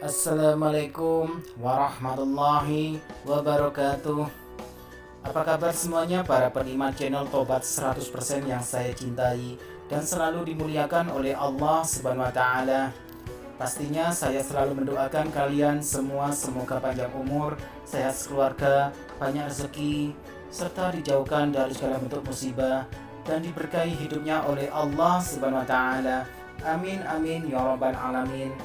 Assalamualaikum warahmatullahi wabarakatuh. Apa kabar semuanya para penikmat channel Tobat 100% yang saya cintai dan selalu dimuliakan oleh Allah Subhanahu wa taala. Pastinya saya selalu mendoakan kalian semua semoga panjang umur, sehat keluarga, banyak rezeki, serta dijauhkan dari segala bentuk musibah dan diberkahi hidupnya oleh Allah Subhanahu wa taala. Amin amin ya rabbal alamin.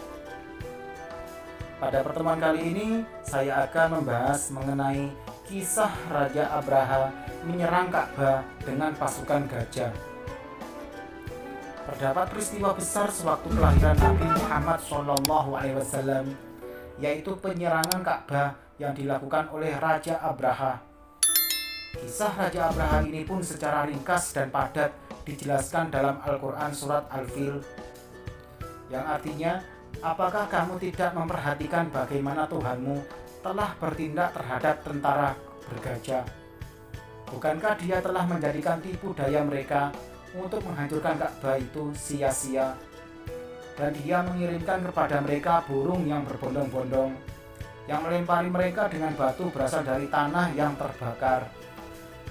Pada pertemuan kali ini, saya akan membahas mengenai kisah Raja Abraha menyerang Ka'bah dengan pasukan gajah. Terdapat peristiwa besar sewaktu kelahiran Nabi Muhammad SAW, yaitu penyerangan Ka'bah yang dilakukan oleh Raja Abraha. Kisah Raja Abraha ini pun secara ringkas dan padat dijelaskan dalam Al-Quran Surat Al-Fil, yang artinya, apakah kamu tidak memperhatikan bagaimana Tuhanmu telah bertindak terhadap tentara bergajah? Bukankah dia telah menjadikan tipu daya mereka untuk menghancurkan Ka'bah itu sia-sia? Dan dia mengirimkan kepada mereka burung yang berbondong-bondong, yang melempari mereka dengan batu berasal dari tanah yang terbakar.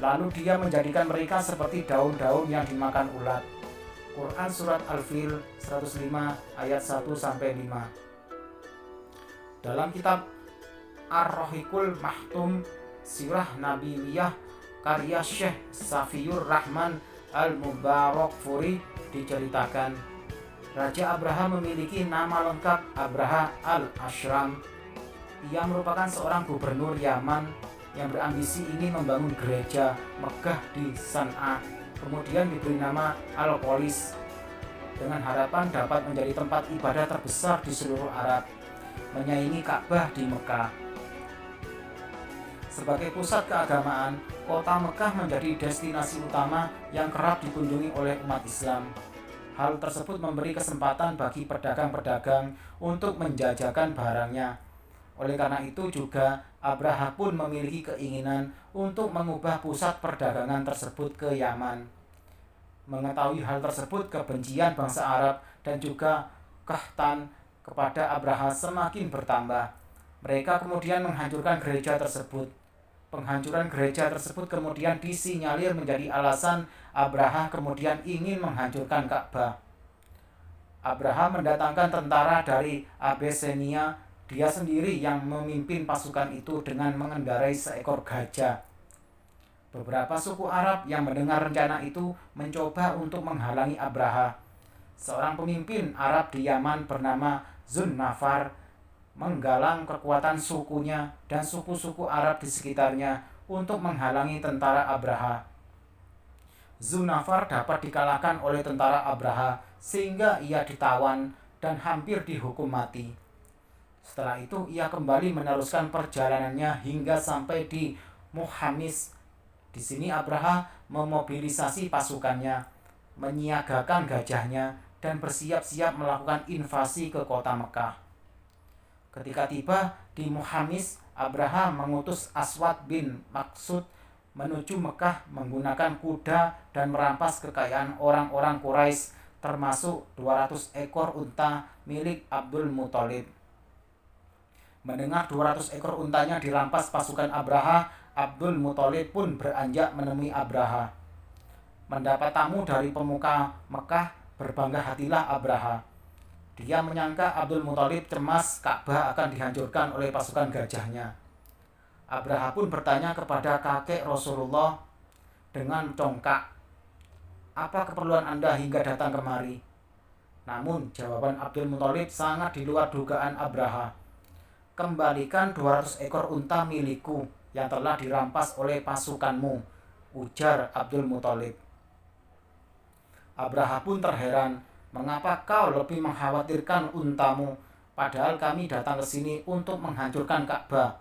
Lalu dia menjadikan mereka seperti daun-daun yang dimakan ulat. Quran Surat Al-Fil 105 ayat 1-5. Dalam kitab Ar-Rohiqul Mahtum Sirah Nabawiyah karya Syekh Safiyur Rahman Al-Mubarakfuri diceritakan, Raja Abraha memiliki nama lengkap Abraha Al-Ashram. Ia merupakan seorang gubernur Yaman yang berambisi ingin membangun gereja megah di San'a, kemudian diberi nama Al-Qolis dengan harapan dapat menjadi tempat ibadah terbesar di seluruh Arab, menyaingi Ka'bah di Mekah. Sebagai pusat keagamaan, kota Mekah menjadi destinasi utama yang kerap dikunjungi oleh umat Islam. Hal tersebut memberi kesempatan bagi pedagang-pedagang untuk menjajakan barangnya. Oleh karena itu juga Abraha pun memiliki keinginan untuk mengubah pusat perdagangan tersebut ke Yaman. Mengetahui hal tersebut, kebencian bangsa Arab dan juga Kahtan kepada Abraha semakin bertambah. Mereka kemudian menghancurkan gereja tersebut. Penghancuran gereja tersebut kemudian disinyalir menjadi alasan Abraha kemudian ingin menghancurkan Ka'bah. Abraha mendatangkan tentara dari Abyssinia. Dia sendiri yang memimpin pasukan itu dengan mengendarai seekor gajah. Beberapa suku Arab yang mendengar rencana itu mencoba untuk menghalangi Abraha. Seorang pemimpin Arab di Yaman bernama Zunnafar menggalang kekuatan sukunya dan suku-suku Arab di sekitarnya untuk menghalangi tentara Abraha. Zunnafar dapat dikalahkan oleh tentara Abraha sehingga ia ditawan dan hampir dihukum mati. Setelah itu ia kembali meneruskan perjalanannya hingga sampai di Muhammis. Di sini Abraha memobilisasi pasukannya, menyiagakan gajahnya dan bersiap-siap melakukan invasi ke kota Mekah. Ketika tiba di Muhammis, Abraha mengutus Aswad bin Maksud menuju Mekah menggunakan kuda dan merampas kekayaan orang-orang Quraisy, termasuk 200 ekor unta milik Abdul Muthalib. Mendengar 200 ekor untanya dirampas pasukan Abraha, Abdul Muthalib pun beranjak menemui Abraha. Mendapat tamu dari pemuka Mekah, berbangga hatilah Abraha. Dia menyangka Abdul Muthalib cemas Ka'bah akan dihancurkan oleh pasukan gajahnya. Abraha pun bertanya kepada kakek Rasulullah dengan congkak, "Apa keperluan Anda hingga datang kemari?" Namun jawaban Abdul Muthalib sangat di luar dugaan Abraha. "Kembalikan 200 ekor unta milikku yang telah dirampas oleh pasukanmu," ujar Abdul Muthalib. Abraha pun terheran, "Mengapa kau lebih mengkhawatirkan untamu, padahal kami datang ke sini untuk menghancurkan Ka'bah?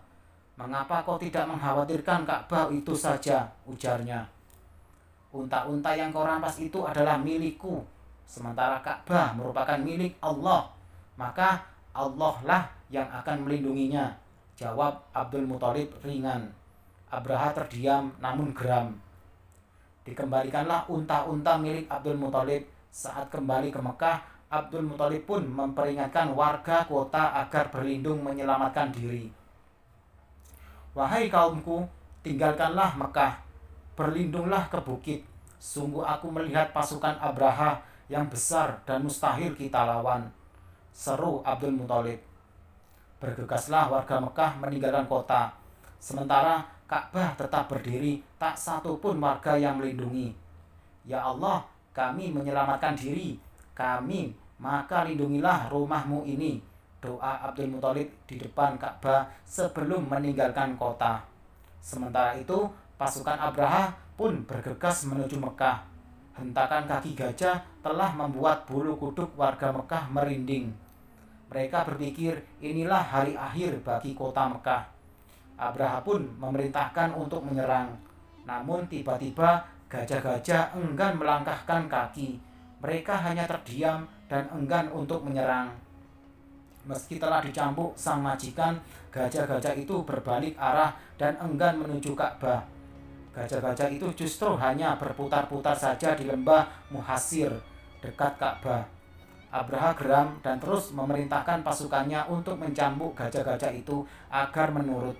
Mengapa kau tidak mengkhawatirkan Ka'bah itu saja?" ujarnya. "Unta-unta yang kau rampas itu adalah milikku, sementara Ka'bah merupakan milik Allah. Maka Allah lah yang akan melindunginya," jawab Abdul Muthalib ringan. Abraha terdiam namun geram. Dikembalikanlah unta-unta milik Abdul Muthalib. Saat kembali ke Mekah, Abdul Muthalib pun memperingatkan warga kota agar berlindung menyelamatkan diri. Wahai kaumku, tinggalkanlah Mekah, berlindunglah ke bukit. Sungguh aku melihat pasukan Abraha yang besar dan mustahil kita lawan, seru Abdul Muthalib. Bergegaslah warga Mekah meninggalkan kota, sementara Ka'bah tetap berdiri, tak satu pun warga yang melindungi. Ya Allah, kami menyelamatkan diri, kami, maka lindungilah rumahmu ini, doa Abdul Muthalib di depan Ka'bah sebelum meninggalkan kota. Sementara itu, pasukan Abraha pun bergegas menuju Mekah. Hentakan kaki gajah telah membuat bulu kuduk warga Mekah merinding. Mereka berpikir inilah hari akhir bagi kota Mekah. Abraha pun memerintahkan untuk menyerang. Namun tiba-tiba gajah-gajah enggan melangkahkan kaki. Mereka hanya terdiam dan enggan untuk menyerang. Meski telah dicambuk sang majikan, gajah-gajah itu berbalik arah dan enggan menuju Ka'bah. Gajah-gajah itu justru hanya berputar-putar saja di lembah Muhasir dekat Ka'bah. Abraha geram dan terus memerintahkan pasukannya untuk mencambuk gajah-gajah itu agar menurut.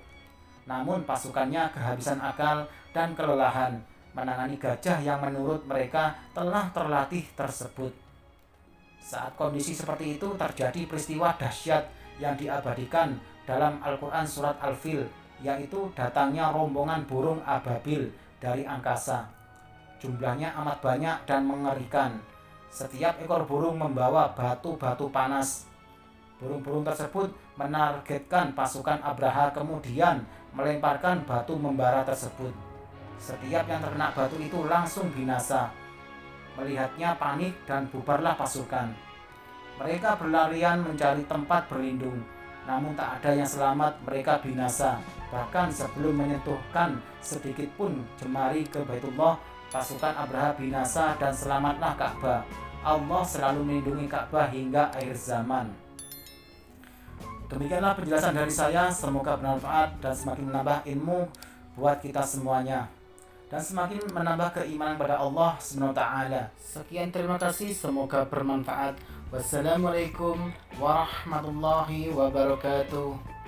Namun pasukannya kehabisan akal dan kelelahan menangani gajah yang menurut mereka telah terlatih tersebut. Saat kondisi seperti itu terjadi peristiwa dahsyat yang diabadikan dalam Al-Quran surat Al-Fil, yaitu datangnya rombongan burung ababil dari angkasa. Jumlahnya amat banyak dan mengerikan. Setiap ekor burung membawa batu-batu panas. Burung-burung tersebut menargetkan pasukan Abraha, kemudian melemparkan batu membara tersebut. Setiap yang terkena batu itu langsung binasa. Melihatnya panik dan bubarlah pasukan. Mereka berlarian mencari tempat berlindung, namun tak ada yang selamat, mereka binasa. Bahkan sebelum menyentuhkan sedikit pun jemari ke Baitullah, pasukan Abraha binasa dan selamatlah Ka'bah. Allah selalu melindungi Ka'bah hingga akhir zaman. Demikianlah penjelasan dari saya, semoga bermanfaat dan semakin menambah ilmu buat kita semuanya dan semakin menambah keimanan pada Allah SWT. Sekian, terima kasih, semoga bermanfaat. Wassalamualaikum warahmatullahi wabarakatuh.